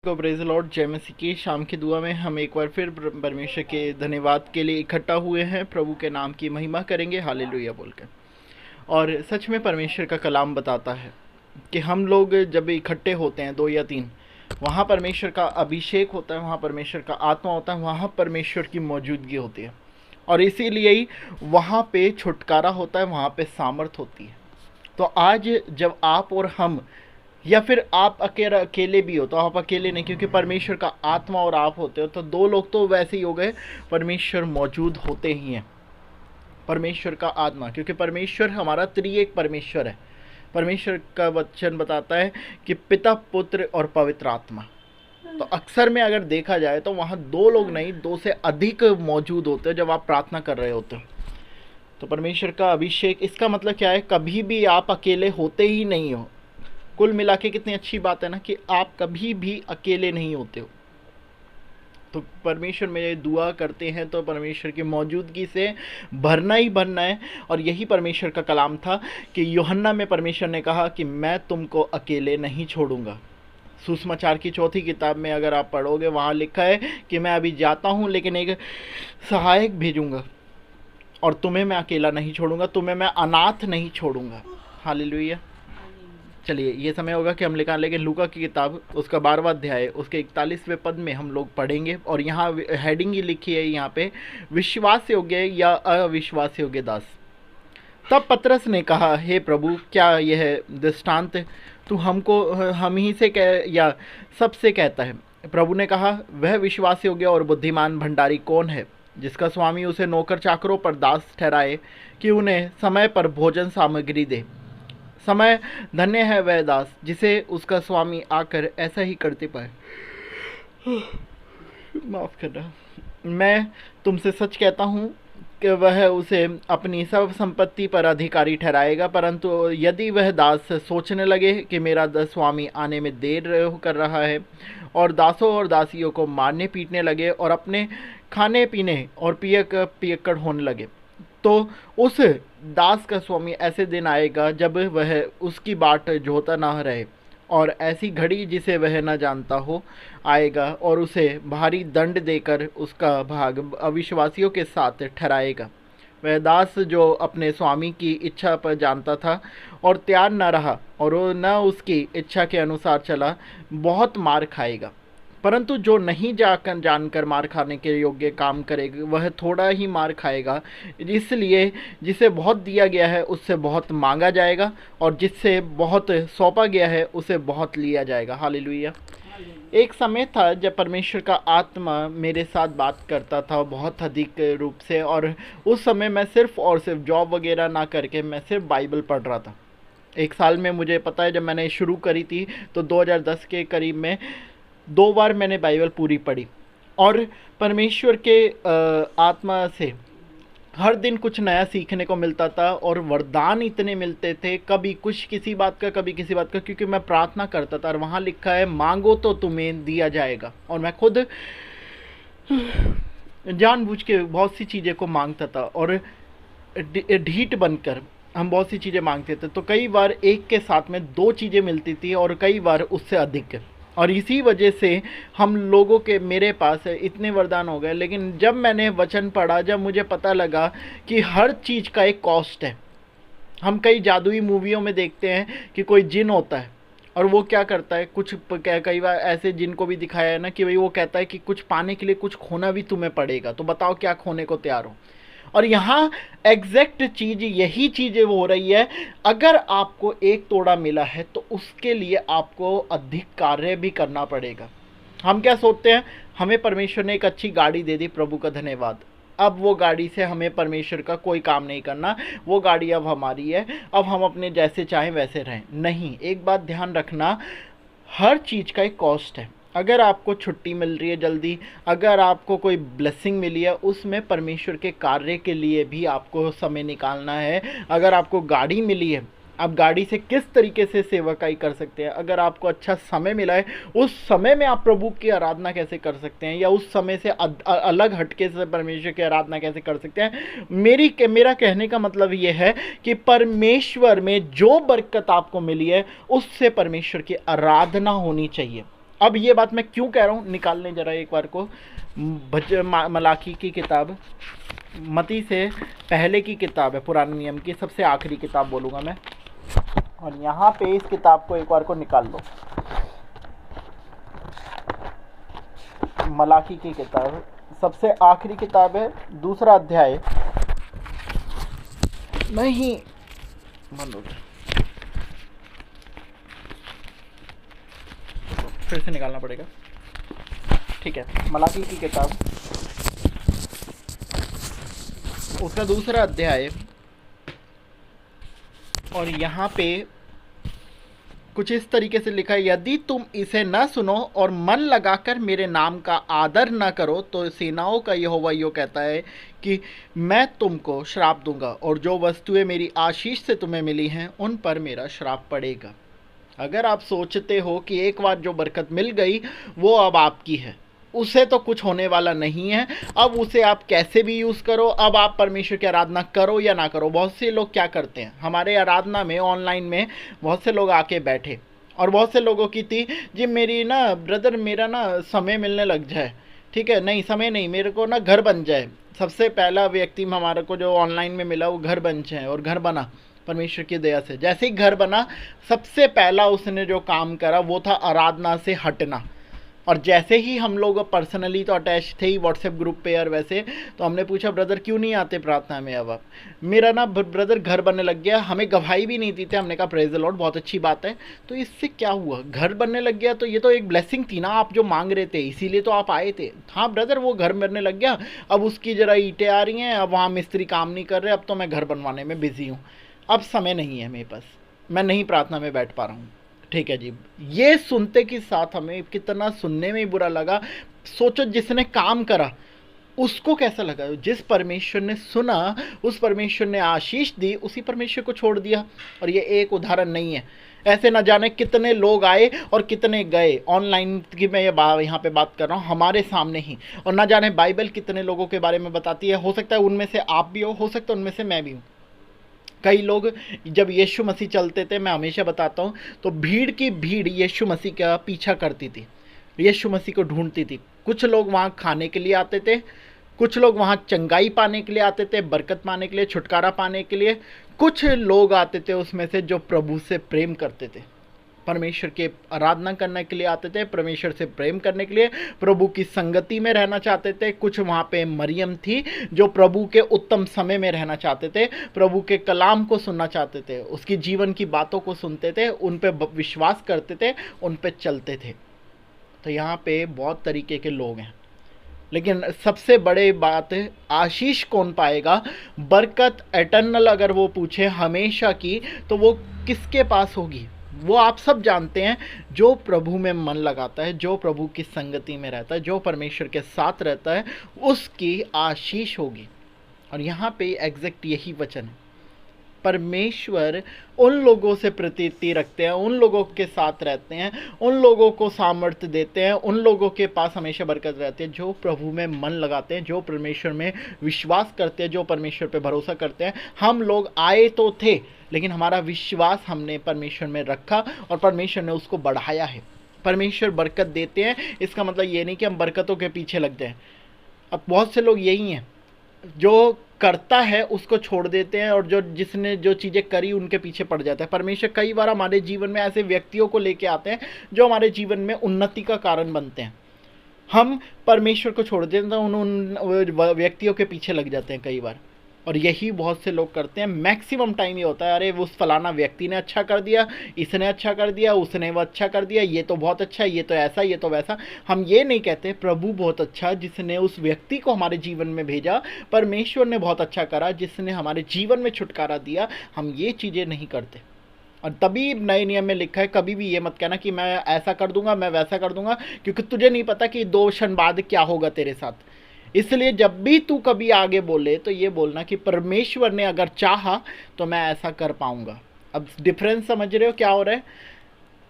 को praise the Lord. जय मसीह की। शाम की दुआ में हम एक बार फिर परमेश्वर के धन्यवाद के लिए इकट्ठा हुए हैं। प्रभु के नाम की महिमा करेंगे हालेलुया बोलकर। और सच में परमेश्वर का कलाम बताता है कि हम लोग जब इकट्ठे होते हैं 2 या 3, वहाँ परमेश्वर का अभिषेक होता है, वहाँ परमेश्वर का आत्मा होता है, वहाँ परमेश्वर की मौजूदगी होती है। और इसीलिए ही वहाँ पे छुटकारा होता है, वहाँ पे सामर्थ होती है। तो आज जब आप और हम, या फिर आप अकेले भी हो, तो आप अकेले नहीं, क्योंकि परमेश्वर का आत्मा और आप होते हो, तो 2 लोग तो वैसे ही हो गए। परमेश्वर मौजूद होते ही हैं, परमेश्वर का आत्मा, क्योंकि परमेश्वर हमारा त्रिएक परमेश्वर है। परमेश्वर का वचन बताता है कि पिता, पुत्र और पवित्र आत्मा। तो अक्सर में अगर देखा जाए तो वहाँ 2 लोग नहीं, 2 से अधिक मौजूद होते हैं जब आप प्रार्थना कर रहे होते हो। तो परमेश्वर का अभिषेक, इसका मतलब क्या है? कभी भी आप अकेले होते ही नहीं हो। कुल मिला के कितनी अच्छी बात है ना कि आप कभी भी अकेले नहीं होते हो। तो परमेश्वर में दुआ करते हैं तो परमेश्वर की मौजूदगी से भरना ही भरना है। और यही परमेश्वर का कलाम था कि यूहन्ना में परमेश्वर ने कहा कि मैं तुमको अकेले नहीं छोड़ूंगा। सुसमाचार की 4थी किताब में अगर आप पढ़ोगे, वहाँ लिखा है कि मैं अभी जाता हूँ लेकिन एक सहायक भेजूंगा, और तुम्हें मैं अकेला नहीं छोड़ूंगा, तुम्हें मैं अनाथ नहीं छोड़ूंगा। हालेलुया। चलिए, ये समय होगा कि हम लेकिन लूका की किताब उसका 12वां अध्याय उसके 41वें पद में हम लोग पढ़ेंगे। और यहाँ हेडिंग ही लिखी है यहाँ पे, विश्वास योग्य या अविश्वास योग्य दास। तब पतरस ने कहा, हे प्रभु, क्या यह दृष्टांत तू हमको हम ही से कह या सबसे कहता है? प्रभु ने कहा, वह विश्वास योग्य और बुद्धिमान भंडारी कौन है जिसका स्वामी उसे नौकर चाकरों पर दास ठहराए कि उन्हें समय पर भोजन सामग्री दे। समय धन्य है वह दास जिसे उसका स्वामी आकर ऐसा ही करते पाए। माफ़ करना। मैं तुमसे सच कहता हूँ कि वह उसे अपनी सब संपत्ति पर अधिकारी ठहराएगा। परंतु यदि वह दास सोचने लगे कि मेरा स्वामी आने में देर कर रहा है, और दासों और दासियों को मारने पीटने लगे और अपने खाने पीने और पियक्कड़ होने लगे, तो उस दास का स्वामी ऐसे दिन आएगा जब वह उसकी बाट जोता ना रहे, और ऐसी घड़ी जिसे वह न जानता हो आएगा, और उसे भारी दंड देकर उसका भाग अविश्वासियों के साथ ठहराएगा। वह दास जो अपने स्वामी की इच्छा पर जानता था और तैयार न रहा और न उसकी इच्छा के अनुसार चला, बहुत मार खाएगा। परंतु जो नहीं जानकर मार खाने के योग्य काम करेगा, वह थोड़ा ही मार खाएगा। इसलिए जिसे बहुत दिया गया है उससे बहुत मांगा जाएगा, और जिससे बहुत सौंपा गया है उसे बहुत लिया जाएगा। हालेलुया। एक समय था जब परमेश्वर का आत्मा मेरे साथ बात करता था बहुत अधिक रूप से, और उस समय मैं सिर्फ और सिर्फ जॉब वगैरह ना करके मैं सिर्फ बाइबल पढ़ रहा था। एक साल में, मुझे पता है, जब मैंने शुरू करी थी तो 2010 के करीब में 2 बार मैंने बाइबल पूरी पढ़ी। और परमेश्वर के आत्मा से हर दिन कुछ नया सीखने को मिलता था, और वरदान इतने मिलते थे, कभी कुछ किसी बात का, कभी किसी बात का, क्योंकि मैं प्रार्थना करता था। और वहाँ लिखा है, मांगो तो तुम्हें दिया जाएगा। और मैं खुद जानबूझ के बहुत सी चीज़ें को मांगता था, और ढीठ बनकर हम बहुत सी चीज़ें मांगते थे। तो कई बार एक के साथ में 2 चीज़ें मिलती थी, और कई बार उससे अधिक। और इसी वजह से हम लोगों के, मेरे पास इतने वरदान हो गए। लेकिन जब मैंने वचन पढ़ा, जब मुझे पता लगा कि हर चीज़ का एक कॉस्ट है। हम कई जादुई मूवियों में देखते हैं कि कोई जिन होता है और वो क्या करता है, कुछ कई बार ऐसे जिन को भी दिखाया है ना कि भाई वो कहता है कि कुछ पाने के लिए कुछ खोना भी तुम्हें पड़ेगा, तो बताओ क्या खोने को तैयार हो। और यहाँ एग्जैक्ट चीज़, यही चीज़ें हो रही है। अगर आपको 1 तोड़ा मिला है तो उसके लिए आपको अधिक कार्य भी करना पड़ेगा। हम क्या सोचते हैं, हमें परमेश्वर ने एक अच्छी गाड़ी दे दी, प्रभु का धन्यवाद, अब वो गाड़ी से हमें परमेश्वर का कोई काम नहीं करना, वो गाड़ी अब हमारी है, अब हम अपने जैसे चाहें वैसे रहें। नहीं, एक बात ध्यान रखना, हर चीज़ का एक कॉस्ट है। अगर आपको छुट्टी मिल रही है जल्दी, अगर आपको कोई ब्लेसिंग मिली है, उसमें परमेश्वर के कार्य के लिए भी आपको समय निकालना है। अगर आपको गाड़ी मिली है, आप गाड़ी से किस तरीके से सेवकाई कर सकते हैं। अगर आपको अच्छा समय मिला है, उस समय में आप प्रभु की आराधना कैसे कर सकते हैं, या उस समय से अलग हटके से परमेश्वर की आराधना कैसे कर सकते हैं। मेरा कहने का मतलब ये है कि परमेश्वर में जो बरकत आपको मिली है, उससे परमेश्वर की आराधना होनी चाहिए। अब ये बात मैं क्यों कह रहा हूँ, निकालने जरा एक बार को मलाकी की किताब, मती से पहले की किताब है, पुराने नियम की सबसे आखिरी किताब बोलूँगा मैं, और यहाँ पे इस किताब को एक बार को निकाल लो। मलाकी की किताब सबसे आखिरी किताब है, दूसरा अध्याय, नहीं फिर से निकालना पड़ेगा, ठीक है। मलाकी की किताब उसका दूसरा अध्याय, और यहाँ पे कुछ इस तरीके से लिखा है, यदि तुम इसे न सुनो और मन लगाकर मेरे नाम का आदर न करो तो सेनाओं का यहोवा यूँ कहता है कि मैं तुमको श्राप दूंगा, और जो वस्तुएं मेरी आशीष से तुम्हें मिली हैं उन पर मेरा श्राप पड़ेगा। अगर आप सोचते हो कि एक बार जो बरकत मिल गई वो अब आपकी है, उसे तो कुछ होने वाला नहीं है, अब उसे आप कैसे भी यूज़ करो, अब आप परमेश्वर की आराधना करो या ना करो। बहुत से लोग क्या करते हैं, हमारे आराधना में ऑनलाइन में बहुत से लोग आके बैठे, और बहुत से लोगों की थी जी मेरी ना ब्रदर मेरा ना समय मिलने लग जाए, ठीक है, नहीं समय नहीं, मेरे को ना घर बन जाए। सबसे पहला व्यक्ति हमारे को जो ऑनलाइन में मिला वो घर बन जाए, और घर बना परमेश्वर की दया से। जैसे ही घर बना, सबसे पहला उसने जो काम करा वो था आराधना से हटना। और जैसे ही हम लोग पर्सनली तो अटैच थे ही व्हाट्सएप ग्रुप पे, और वैसे तो हमने पूछा ब्रदर क्यों नहीं आते प्रार्थना में। अब आप मेरा ना ब्रदर घर बनने लग गया, हमें गवाही भी नहीं दी थी। हमने कहा प्रेज द लॉर्ड, बहुत अच्छी बात है। तो इससे क्या हुआ, घर बनने लग गया, तो ये तो एक ब्लेसिंग थी ना, आप जो मांग रहे थे इसीलिए तो आप आए थे। हाँ ब्रदर वो घर बनने लग गया, अब उसकी ज़रा ईंटें आ रही हैं, अब वहाँ मिस्त्री काम नहीं कर रहे, अब तो मैं घर बनवाने में बिजी हूँ, अब समय नहीं है मेरे पास, मैं नहीं प्रार्थना में बैठ पा रहा हूँ। ठीक है जी, ये सुनते के साथ हमें कितना सुनने में बुरा लगा। सोचो जिसने काम करा उसको कैसा लगा, जिस परमेश्वर ने सुना, उस परमेश्वर ने आशीष दी, उसी परमेश्वर को छोड़ दिया। और ये एक उदाहरण नहीं है, ऐसे न जाने कितने लोग आए और कितने गए। ऑनलाइन की मैं यहाँ पे बात कर रहा हूँ हमारे सामने ही, और न जाने बाइबल कितने लोगों के बारे में बताती है। हो सकता है उनमें से आप भी हो सकता है उनमें से मैं भी हूँ। कई लोग जब यीशु मसीह चलते थे, मैं हमेशा बताता हूँ, तो भीड़ की भीड़ यीशु मसीह का पीछा करती थी, यीशु मसीह को ढूंढती थी। कुछ लोग वहाँ खाने के लिए आते थे, कुछ लोग वहाँ चंगाई पाने के लिए आते थे, बरकत पाने के लिए, छुटकारा पाने के लिए। कुछ लोग आते थे उसमें से जो प्रभु से प्रेम करते थे, परमेश्वर के आराधना करने के लिए आते थे, परमेश्वर से प्रेम करने के लिए, प्रभु की संगति में रहना चाहते थे। कुछ वहाँ पे मरियम थी जो प्रभु के उत्तम समय में रहना चाहते थे, प्रभु के कलाम को सुनना चाहते थे, उसकी जीवन की बातों को सुनते थे, उन पे विश्वास करते थे, उन पे चलते थे। तो यहाँ पे बहुत तरीके के लोग हैं, लेकिन सबसे बड़ी बात है आशीष कौन पाएगा, बरकत एटर्नल अगर वो पूछे हमेशा की, तो वो किसके पास होगी। वो आप सब जानते हैं, जो प्रभु में मन लगाता है, जो प्रभु की संगति में रहता है, जो परमेश्वर के साथ रहता है, उसकी आशीष होगी। और यहाँ पे एग्जैक्ट यही वचन है, परमेश्वर उन लोगों से प्रीति रखते हैं, उन लोगों के साथ रहते हैं, उन लोगों को सामर्थ्य देते हैं, उन लोगों के पास हमेशा बरकत रहती है जो प्रभु में मन लगाते हैं, जो परमेश्वर में विश्वास करते हैं, जो परमेश्वर पे भरोसा करते हैं। हम लोग आए तो थे, लेकिन हमारा विश्वास हमने परमेश्वर में रखा और परमेश्वर ने उसको बढ़ाया है। परमेश्वर बरकत देते हैं, इसका मतलब ये नहीं कि हम बरकतों के पीछे लग जाएं। अब बहुत से लोग यही हैं, जो करता है उसको छोड़ देते हैं, और जो जिसने जो चीज़ें करी उनके पीछे पड़ जाता है। परमेश्वर कई बार हमारे जीवन में ऐसे व्यक्तियों को लेके आते हैं जो हमारे जीवन में उन्नति का कारण बनते हैं। हम परमेश्वर को छोड़ देते हैं, उन व्यक्तियों के पीछे लग जाते हैं कई बार, और यही बहुत से लोग करते हैं। मैक्सिमम टाइम ये होता है, अरे उस फलाना व्यक्ति ने अच्छा कर दिया, इसने अच्छा कर दिया, उसने वो अच्छा कर दिया, ये तो बहुत अच्छा, ये तो ऐसा, ये तो वैसा। हम ये नहीं कहते प्रभु बहुत अच्छा जिसने उस व्यक्ति को हमारे जीवन में भेजा, परमेश्वर ने बहुत अच्छा करा जिसने हमारे जीवन में छुटकारा दिया। हम ये चीज़ें नहीं करते। और तभी नए नियम में लिखा है, कभी भी ये मत कहना कि मैं ऐसा कर दूंगा, मैं वैसा कर दूंगा, क्योंकि तुझे नहीं पता कि 2 क्षण बाद क्या होगा तेरे साथ। इसलिए जब भी तू कभी आगे बोले तो ये बोलना कि परमेश्वर ने अगर चाहा तो मैं ऐसा कर पाऊंगा। अब डिफरेंस समझ रहे हो क्या हो रहा है?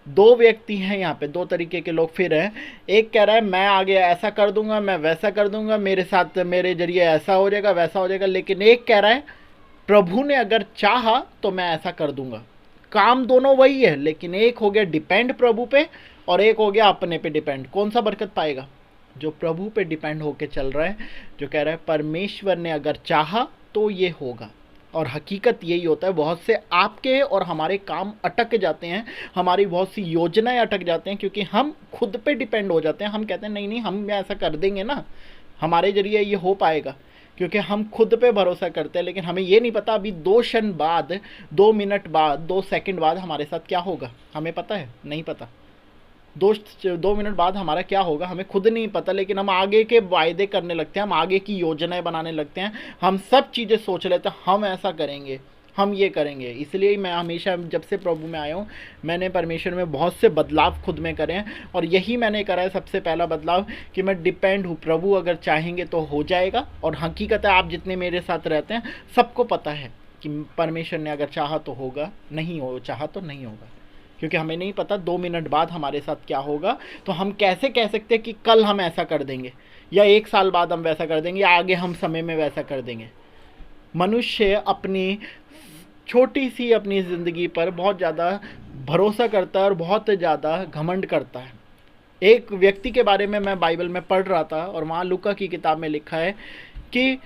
2 व्यक्ति हैं यहाँ पे, 2 तरीके के लोग फिर हैं। एक कह रहा है मैं आगे ऐसा कर दूंगा, मैं वैसा कर दूंगा, मेरे साथ मेरे जरिए ऐसा हो जाएगा, वैसा हो जाएगा। लेकिन एक कह रहा है प्रभु ने अगर चाहा तो मैं ऐसा कर दूंगा। काम दोनों वही है, लेकिन एक हो गया डिपेंड प्रभु पे, और एक हो गया अपने पे डिपेंड। कौन सा बरकत पाएगा? जो प्रभु पे डिपेंड होके चल रहा है, जो कह रहा है परमेश्वर ने अगर चाहा तो ये होगा। और हकीकत यही होता है, बहुत से आपके और हमारे काम अटक जाते हैं, हमारी बहुत सी योजनाएं अटक जाते हैं, क्योंकि हम खुद पे डिपेंड हो जाते हैं। हम कहते हैं नहीं नहीं, हम ऐसा कर देंगे ना, हमारे जरिए ये हो पाएगा, क्योंकि हम खुद पे भरोसा करते हैं। लेकिन हमें ये नहीं पता अभी 2 क्षण बाद, 2 मिनट बाद, 2 सेकंड बाद हमारे साथ क्या होगा। हमें पता है? नहीं पता। 2 मिनट बाद हमारा क्या होगा हमें खुद नहीं पता। लेकिन हम आगे के वायदे करने लगते हैं, हम आगे की योजनाएं बनाने लगते हैं, हम सब चीज़ें सोच लेते हैं, हम ऐसा करेंगे, हम ये करेंगे। इसलिए मैं हमेशा जब से प्रभु में आया हूँ, मैंने परमेश्वर में बहुत से बदलाव खुद में करे हैं, और यही मैंने करा है सबसे पहला बदलाव, कि मैं डिपेंड हूँ। प्रभु अगर चाहेंगे तो हो जाएगा। और हकीकत है, आप जितने मेरे साथ रहते हैं सबको पता है कि परमेश्वर ने अगर चाहा तो होगा, नहीं हो चाहा तो नहीं होगा। क्योंकि हमें नहीं पता 2 मिनट बाद हमारे साथ क्या होगा। तो हम कैसे कह सकते हैं कि कल हम ऐसा कर देंगे, या 1 साल बाद हम वैसा कर देंगे, या आगे हम समय में वैसा कर देंगे। मनुष्य अपनी छोटी सी अपनी ज़िंदगी पर बहुत ज़्यादा भरोसा करता है और बहुत ज़्यादा घमंड करता है। एक व्यक्ति के बारे में मैं बाइबल में पढ़ रहा था, और वहाँ लूका की किताब में लिखा है कि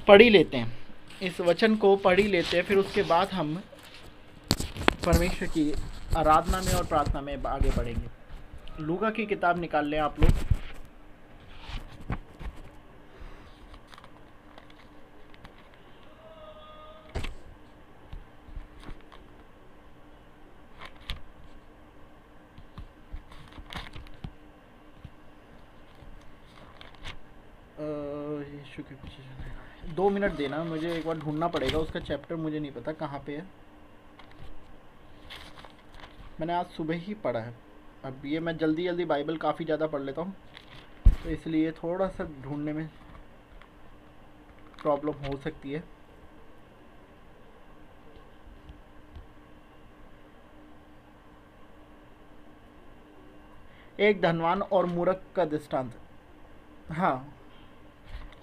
पढ़ ही लेते हैं, इस वचन को पढ़ ही लेते हैं, फिर उसके बाद हम परमेश्वर की आराधना में और प्रार्थना में आगे बढ़ेंगे। लूका की किताब निकाल लें आप लोग। यीशु के पीछे 2 मिनट देना, मुझे एक बार ढूंढना पड़ेगा, उसका चैप्टर मुझे नहीं पता कहाँ पे है। मैंने आज सुबह ही पढ़ा है। अब ये मैं जल्दी जल्दी बाइबल काफ़ी ज़्यादा पढ़ लेता हूँ, तो इसलिए थोड़ा सा ढूंढने में प्रॉब्लम हो सकती है। एक धनवान और मूर्ख का दृष्टांत। हाँ,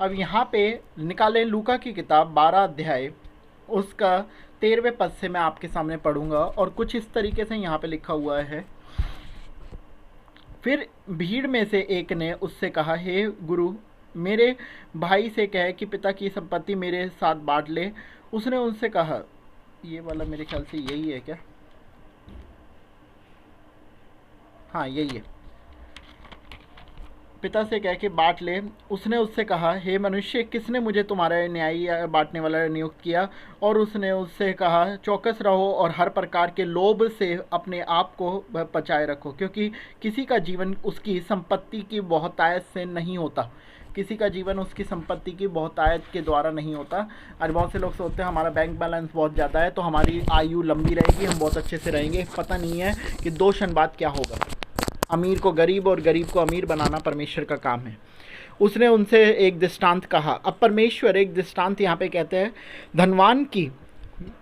अब यहाँ पे निकालें लूका की किताब 12 अध्याय, उसका 13वें पद से मैं आपके सामने पढ़ूंगा। और कुछ इस तरीके से यहाँ पे लिखा हुआ है। फिर भीड़ में से एक ने उससे कहा, हे गुरु, मेरे भाई से कहे कि पिता की संपत्ति मेरे साथ बांट ले। उसने उनसे कहा, ये वाला मेरे ख्याल से यही है क्या? हाँ यही है। पिता से कह के बांट ले। उसने उससे कहा, हे मनुष्य, किसने मुझे तुम्हारा न्यायी बांटने वाला नियुक्त किया? और उसने उससे कहा, चौकस रहो और हर प्रकार के लोभ से अपने आप को बचाए रखो, क्योंकि किसी का जीवन उसकी संपत्ति की बहुतायत से नहीं होता। किसी का जीवन उसकी संपत्ति की बहुतायत के द्वारा नहीं होता। आज बहुत से लोग सोचते हैं हमारा बैंक बैलेंस बहुत ज़्यादा है तो हमारी आयु लंबी रहेगी, हम बहुत अच्छे से रहेंगे। पता नहीं है कि 2 क्षण बाद क्या होगा। अमीर को गरीब और गरीब को अमीर बनाना परमेश्वर का काम है। उसने उनसे एक दृष्टांत कहा। अब परमेश्वर एक दृष्टांत यहाँ पे कहते हैं, धनवान की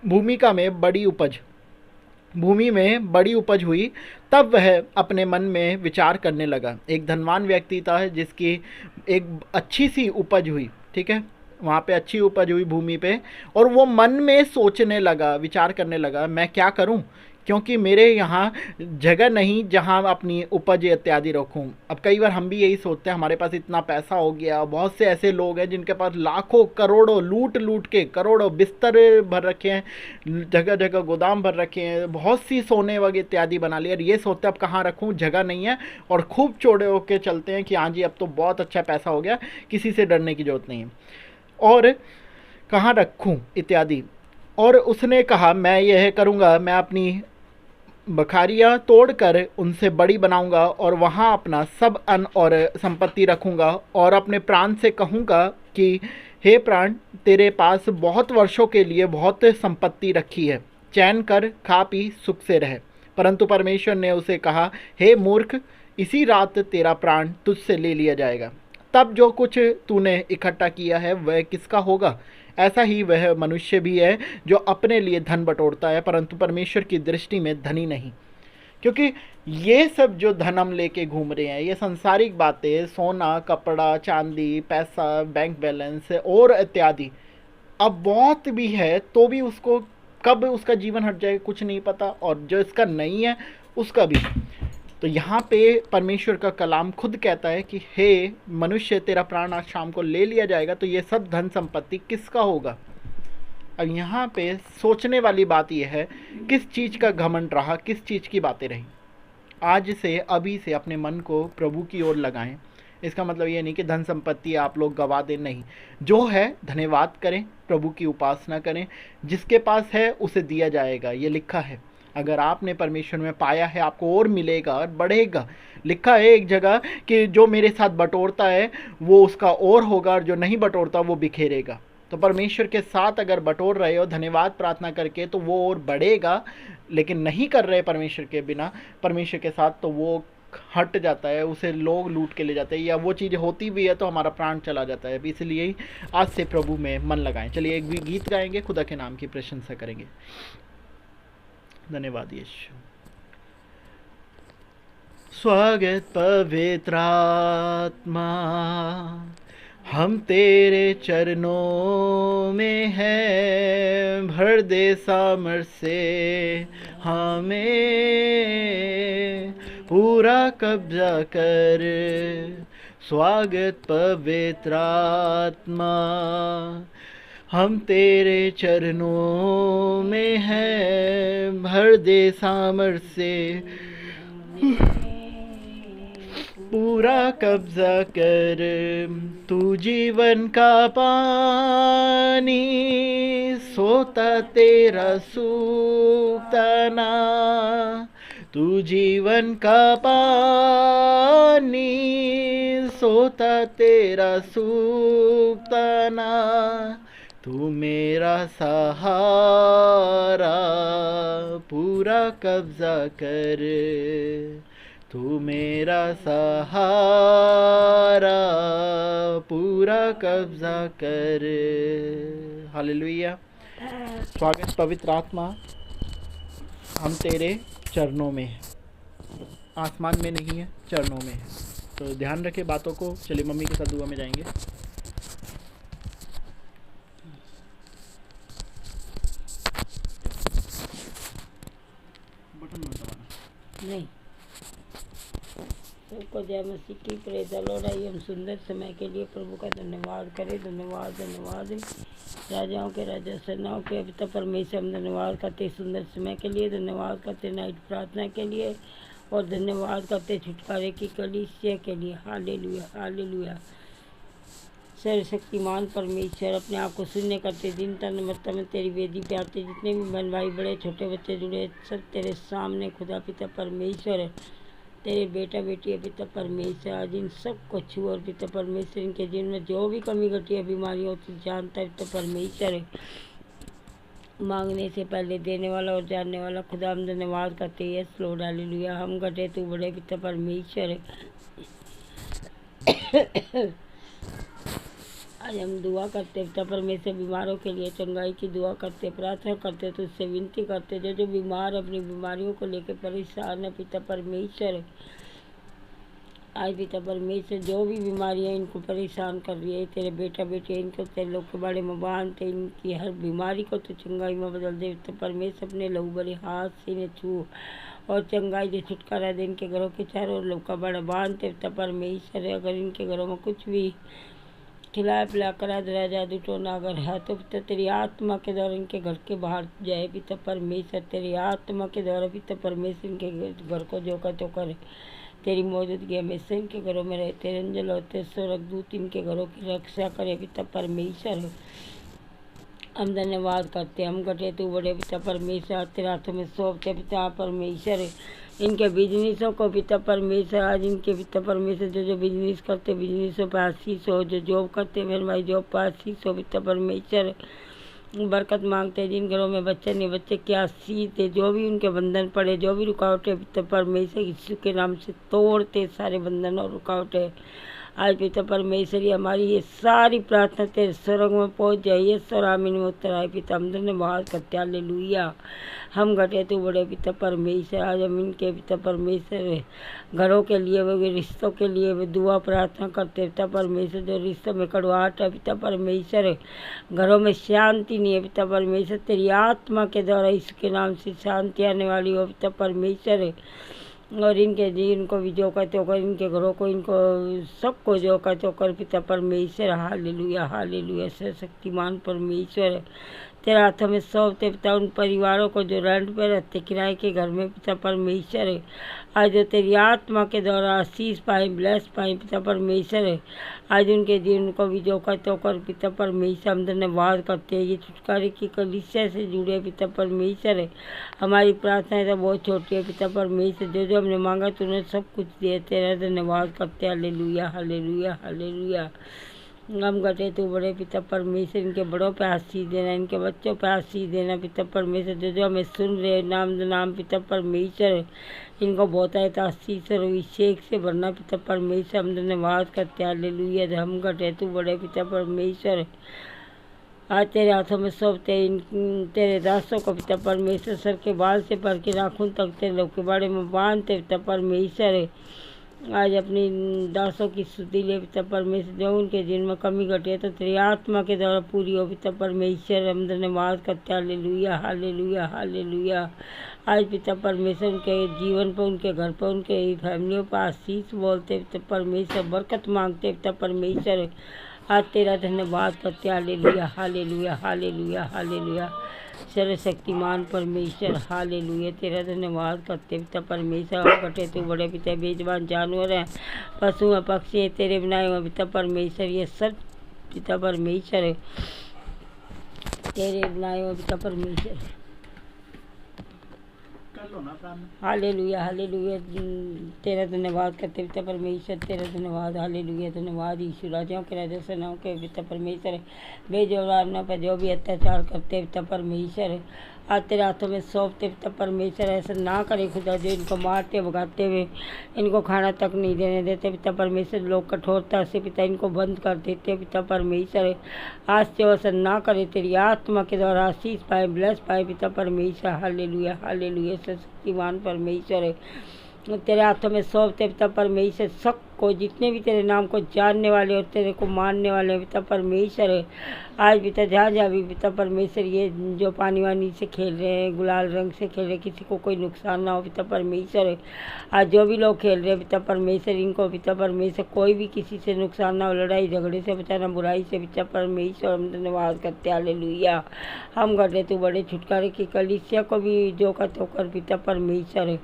भूमिका में बड़ी उपज, भूमि में बड़ी उपज हुई। तब वह अपने मन में विचार करने लगा। एक धनवान व्यक्ति था जिसकी एक अच्छी सी उपज हुई, ठीक है, वहाँ पे अच्छी उपज हुई भूमि पे, और वो मन में सोचने लगा, विचार करने लगा, मैं क्या करूँ, क्योंकि मेरे यहाँ जगह नहीं जहाँ अपनी उपज इत्यादि रखूँ। अब कई बार हम भी यही सोचते हैं, हमारे पास इतना पैसा हो गया। बहुत से ऐसे लोग हैं जिनके पास लाखों करोड़ों लूट लूट के करोड़ों बिस्तर भर रखे हैं, जगह जगह गोदाम भर रखे हैं, बहुत सी सोने वगैरह इत्यादि बना लिया। और ये सोचते अब कहाँ रखूँ, जगह नहीं है, और खूब चौड़े होके चलते हैं कि हाँ जी अब तो बहुत अच्छा पैसा हो गया, किसी से डरने की ज़रूरत नहीं है, और कहाँ रखूँ इत्यादि। और उसने कहा, मैं यह करूँगा, मैं अपनी बखारियाँ तोड़कर उनसे बड़ी बनाऊंगा और वहाँ अपना सब अन्न और संपत्ति रखूंगा, और अपने प्राण से कहूँगा कि हे प्राण, तेरे पास बहुत वर्षों के लिए बहुत संपत्ति रखी है, चैन कर, खा पी, सुख से रह। परंतु परमेश्वर ने उसे कहा, हे मूर्ख, इसी रात तेरा प्राण तुझसे ले लिया जाएगा। तब जो कुछ तूने इकट्ठा किया है वह किसका होगा? ऐसा ही वह मनुष्य भी है जो अपने लिए धन बटोरता है, परंतु परमेश्वर की दृष्टि में धनी नहीं। क्योंकि ये सब जो धन हम लेके घूम रहे हैं, ये सांसारिक बातें, सोना, कपड़ा, चांदी, पैसा, बैंक बैलेंस और इत्यादि, अब बहुत भी है तो भी उसको कब उसका जीवन हट जाए कुछ नहीं पता, और जो इसका नहीं है उसका भी। तो यहाँ पे परमेश्वर का कलाम खुद कहता है कि हे मनुष्य, तेरा प्राण आज शाम को ले लिया जाएगा, तो ये सब धन संपत्ति किसका होगा। अब यहाँ पे सोचने वाली बात यह है, किस चीज़ का घमंड रहा, किस चीज़ की बातें रही। आज से, अभी से अपने मन को प्रभु की ओर लगाएं। इसका मतलब ये नहीं कि धन संपत्ति आप लोग गवा दें, नहीं। जो है धन्यवाद करें, प्रभु की उपासना करें। जिसके पास है उसे दिया जाएगा, ये लिखा है। अगर आपने परमेश्वर में पाया है, आपको और मिलेगा और बढ़ेगा। लिखा है एक जगह कि जो मेरे साथ बटोरता है वो उसका और होगा, और जो नहीं बटोरता वो बिखेरेगा। तो परमेश्वर के साथ अगर बटोर रहे हो धन्यवाद प्रार्थना करके, तो वो और बढ़ेगा। लेकिन नहीं कर रहे परमेश्वर के बिना, परमेश्वर के साथ, तो वो हट जाता है, उसे लोग लूट के ले जाते हैं, या वो चीज़ होती भी है तो हमारा प्राण चला जाता है। इसलिए ही आज से प्रभु में मन लगाएं। चलिए एक भी गीत गाएंगे, खुदा के नाम की प्रशंसा करेंगे। धन्यवाद यीशु। स्वागत पवित्र आत्मा, हम तेरे चरणों में हैं, भर दे सामर्थ से हमें, पूरा कब्जा कर। स्वागत पवित्र आत्मा, हम तेरे चरणों में हैं, भर दे सामर्थ से पूरा कब्जा कर। तू जीवन का पानी, सोता तेरा सूखता। तू जीवन का पानी, सोता तेरा सूखता। तू मेरा सहारा, पूरा कब्जा कर। तू मेरा सहारा, पूरा कब्जा कर। हालेलुया। स्वागत पवित्र आत्मा, हम तेरे चरणों में हैं, आसमान में नहीं है, चरणों में है। तो ध्यान रखे बातों को। चलिए मम्मी के साथ दुआ में जाएंगे। बटन मत दबाना। नहीं, सबको जय मसीह की। Praise the Lord. आइए हम सुंदर समय के लिए प्रभु का धन्यवाद करें। धन्यवाद धन्यवाद राजाओं के राजा, सेनाओं के पिता परमेश्वर, हम धन्यवाद करते सुंदर समय के लिए। धन्यवाद करते नाइट प्रार्थना के लिए, और धन्यवाद करते छुटकारे की कलीसिया के लिए। Hallelujah hallelujah. सर्वशक्तिमान परमेश्वर, अपने आप को शून्य करते दिन तन में तेरी वेदी पे आते, जितने भी बहन भाई बड़े छोटे बच्चे जुड़े, सब तेरे सामने खुदा पिता परमेश्वर, तेरे बेटा बेटी है पिता परमेश्वर। आज इन सब को छू, और पिता परमेश्वर इनके जीवन में जो भी कमी घटी है, बीमारी हो, तो जानता है पिता परमेश्वर। मांगने से पहले देने वाला और जानने वाला खुदा, हम धन्यवाद करते हैं। Slow hallelujah. हम घटे तू बड़े पिता परमेश्वर। आज हम दुआ करते पिता परमेश्वर, बीमारों के लिए चंगाई की दुआ करते, प्रार्थना करते, तो उससे विनती करते, जो बीमार अपनी बीमारियों को लेकर परेशान है पिता परमेश्वर। आज पिता परमेश्वर, जो भी बीमारियां इनको परेशान कर रही है, तेरे बेटा बेटे इनको तेरे लोग के बारे में बांधते, इनकी हर बीमारी को तो चंगाई में बदल दे पिता परमेश्वर। अपने लहू बड़े हाथ से इन्हें छू और चंगाई दे, छुटकारा दे। इनके घरों के चारों लोग का बड़ा बांधते पिता परमेश्वर। अगर इनके घरों में कुछ भी खिला पिला करा दरा जादू टोना अगर है, तो पिता तेरी आत्मा के द्वारा इनके घर के बाहर जाए पिता परमेश्वर। तेरी आत्मा के द्वारा पिता परमेश्वर इनके घर को जो का तो करे। तेरी मौजूदगी हमेशा इनके घरों में रहे। तेरे अंजल और तेरे स्वर्गदूत इनके घरों की रक्षा करे पिता परमेश्वर। हम धन्यवाद करते, हम घटे तू बड़े पिता परमेश्वर, तेरे हाथों में सौंपते पिता परमेश्वर। इनके बिजनेसों को पिता परमेश्वर, आज इनके पिता परमेश्वर, जो बिजनेस करते बिजनेसों पर आशीष हो, जो जॉब करते मेरे भाई जॉब पर आशीष हो पिता परमेश्वर। बरकत मांगते, जिन घरों में बच्चे नहीं बच्चे की आशीष दे, जो भी उनके बंधन पड़े, जो भी रुकावटें पिता परमेश्वर यीशु के नाम से तोड़ते सारे बंधन और रुकावटें। आज पिता परमेश्वरी, हमारी ये सारी प्रार्थना तेरे स्वर्ग में पहुँच जाइए। स्वर आमीन में उत्तर आए पिता। हम धन्यवाद करते, हालेलुया। हम घटे तू बड़े पिता परमेश्वर। आज हम इनके पिता परमेश्वर घरों के लिए, वो रिश्तों के लिए वे दुआ प्रार्थना करते पिता परमेश्वर। जो रिश्तों में कड़वाहट है पिता परमेश्वर, घरों में शांति नहीं है पिता परमेश्वर, तेरी आत्मा के द्वारा इसके नाम से शांति आने वाली हो पिता परमेश्वर। और इनके जी इनको भी जो कहते होकर, इनके घरों को, इनको सबको जो कहते होकर पिता परमेश्वर। Hallelujah hallelujah. सर्वशक्तिमान परमेश्वर, तेरा हाथों में सौंपते पिता उन परिवारों को जो रेंट पे रहते, किराए के घर में पिता परमेश्वर है। आज जो तेरी आत्मा के द्वारा आशीष पाए, ब्लेस पाए पिता परमेश्वर है। आज उनके जीवन को भी जो कहते होकर पिता परमेश्वर हम धन्यवाद करते हैं। ये छुटकारे की कलीसिया से जुड़े पिता परमेश्वर है। हमारी प्रार्थनाएं तो बहुत छोटी है पिता परमेश्वर, जो जो हमने मांगा तूने सब कुछ दिए, तेरा धन्यवाद करते हैं। Hallelujah hallelujah hallelujah. हम कहते तू बड़े पिता परमेश्वर, इनके बड़ों पे आशीष देना, इनके बच्चों पे आशीष देना पिता परमेश्वर। जो जो हमें सुन रहे नाम पिता परमेश्वर, इनको बहुत आए आशीष और अभिषेक से भरना पिता परमेश्वर। हम धन्यवाद करते हैं। हालेलुया। हम कहते तू बड़े पिता परमेश्वर, आज तेरे हाथों में सौंपते इन तेरे दासों को पिता परमेश्वर। सर के बाल से पर के नाखून तक तेरे लोग के बारे में बांधते पिता परमेश्वर। आज अपनी दासों की स्तुति ले पिता परमेश्वर, जो उनके जीवन में कमी घटी है तो तेरी आत्मा के द्वारा पूरी हो पिता परमेश्वर। हम धन्यवाद करते हैं। Hallelujah hallelujah hallelujah. आज पिता परमेश्वर उनके जीवन पर, उनके घर पर, उनके फैमिलियों पर आशीष बोलते पिता परमेश्वर, बरकत मांगते पिता परमेश्वर। आज तेरा धन्यवाद करते। Hallelujah hallelujah hallelujah hallelujah. सर्वशक्तिमान परमेश्वर, हालेलुया। तेरा धन्यवाद करते पिता परमेश्वर। हम कटे तू बड़े पिता, बेजबान जानवर हैं, पशु हैं, पक्षी हैं, तेरे बनाए हुए पिता परमेश्वर। ये सब पिता परमेश्वर है, तेरे बनाए हुए पिता परमेश्वर। Hallelujah hallelujah. तेरा धन्यवाद करते पिता परमेश्वर, तेरा धन्यवाद। हालेलुया धन्यवाद यीशु। राजाओं के राजा, सेनाओं के पिता परमेश्वर, बेजुबानों पर जो भी अत्याचार करते पिता परमेश्वर, आज तेरे हाथों में सौंपते पिता परमेश्वर। ऐसा ना करे खुदा, जो इनको मारते भगाते हुए इनको खाना तक नहीं देने देते पिता परमेश्वर। लोग कठोरता से पिता इनको बंद कर देते पिता परमेश्वर। आज से ऐसा ना करे, तेरी आत्मा के द्वारा आशीष पाए, ब्लेस पाए पिता परमेश्वर। Hallelujah hallelujah. शक्तिमान परमेश्वर, तेरे हाथों में सौंपते पिता परमेश्वर। सबको, जितने भी तेरे नाम को जानने वाले और तेरे को मानने वाले पिता परमेश्वर, आज पिता जहाँ जहाँ भी पिता परमेश्वर ये जो पानी वानी से खेल रहे हैं, गुलाल रंग से खेल रहे हैं, किसी को कोई नुकसान ना हो पिता परमेश्वर। आज जो भी लोग खेल रहे हैं पिता परमेश्वर, इनको पिता परमेश्वर कोई भी किसी से नुकसान ना हो, लड़ाई झगड़े से बचाना, बुराई से पिता परमेश्वर। हम धन्यवाद करते। हालेलुया। हम करते तू बड़े छुटकारे की कलीसिया को भी जो कहते हो कर पिता परमेश्वर।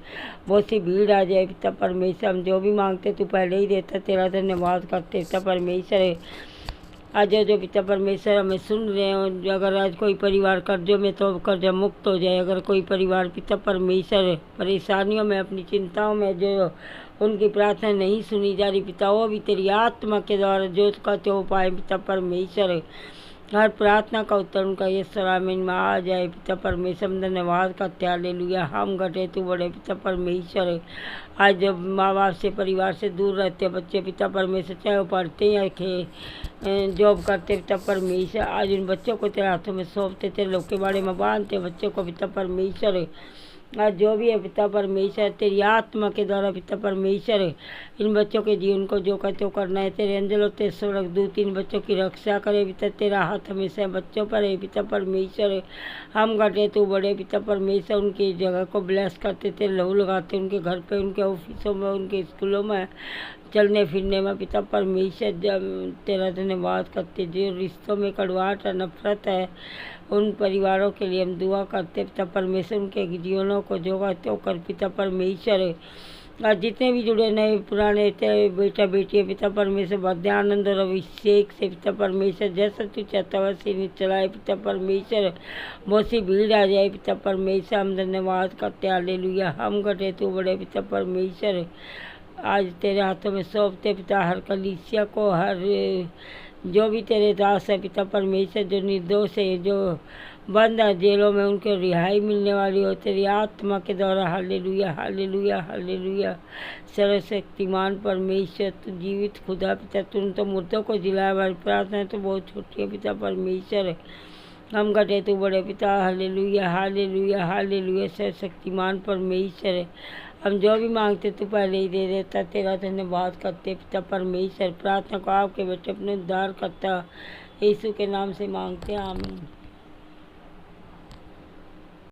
बहुत सी भीड़ आ जाए पिता परमेश्वर, हम जो भी मांगते तू पहले ही देता, तेरा धन्यवाद करते पिता परमेश्वर। आज जो पिता परमेश्वर हमें सुन रहे हैं, अगर आज कोई परिवार कर्जों में तो कर्जा मुक्त हो जाए, अगर कोई परिवार पिता परमेश्वर परेशानियों में, अपनी चिंताओं में, जो उनकी प्रार्थना नहीं सुनी जा रही पिता, वो भी तेरी आत्मा के द्वारा जो कहते हो पाए पिता परमेश्वर। हर प्रार्थना का उत्तर उनका ये सरामीन में आ जाए पिता परमेश्वर। धन्यवाद करते। हालेलुया। हम घटे तू बड़े पिता परमेश्वर। आज जब माँ बाप से, परिवार से दूर रहते बच्चे पिता परमेश्वर, चाहे वो पढ़ते या जॉब करते पिता परमेश्वर, आज उन बच्चों को तेरे हाथों में सौंपते, तेरे लोग के बारे में बांधते बच्चों को पिता परमेश्वर। आज जो भी है पिता परमेश्वर, तेरी आत्मा के द्वारा पिता परमेश्वर, इन बच्चों के जीवन को जो कहते हो करना है, तेरे अंजल होते स्वर्ग दूत इन बच्चों की रक्षा करे पिता। तेरा हाथ हमेशा बच्चों पर है पिता परमेश्वर। हम घटे तू बड़े पिता परमेश्वर, उनकी जगह को ब्लेस करते, तेरे लहू लगाते उनके घर पे, उनके ऑफिसों में, उनके स्कूलों में, चलने फिरने में पिता परमेश्वर। जब तेरा धन्यवाद करते, जो रिश्तों में कड़वाहट है, नफरत है, उन परिवारों के लिए हम दुआ करते पिता परमेश्वर। उनके जीवनों को जो कहते हो कर पिता परमेश्वर। और जितने भी जुड़े नए पुराने बेटा बेटी पिता परमेश्वर, बद्यानंद और अभिषेक से पिता परमेश्वर, जैसा तू चाहता वैसे चलाए पिता परमेश्वर। बहुत सी भीड़ आ जाए पिता परमेश्वर। हम धन्यवाद करते। हालेलुया। हम घटे तू बड़े पिता परमेश्वर। आज तेरे हाथों में सौंपते पिता हर कलीसिया को, हर जो भी तेरे दास है पिता परमेश्वर, जो निर्दोष है, जो बंद है जेलों में, उनके रिहाई मिलने वाली हो तेरी आत्मा के द्वारा। Hallelujah hallelujah hallelujah. सर्वशक्तिमान परमेश्वर, तू जीवित खुदा पिता, तुम तो मुर्दों को जिलाया, हमारी प्रार्थना तो बहुत छोटी है पिता परमेश्वर। हम घटे तू बड़े पिता। Hallelujah hallelujah hallelujah. सर्वशक्तिमान परमेश्वर, हम जो भी मांगते तू पहले ही दे देता, तेरा धन्यवाद करते पिता परमेश्वर। प्रार्थना को आपके बेटे अपने उद्धार करता यीशु के नाम से मांगते हैं, आमीन।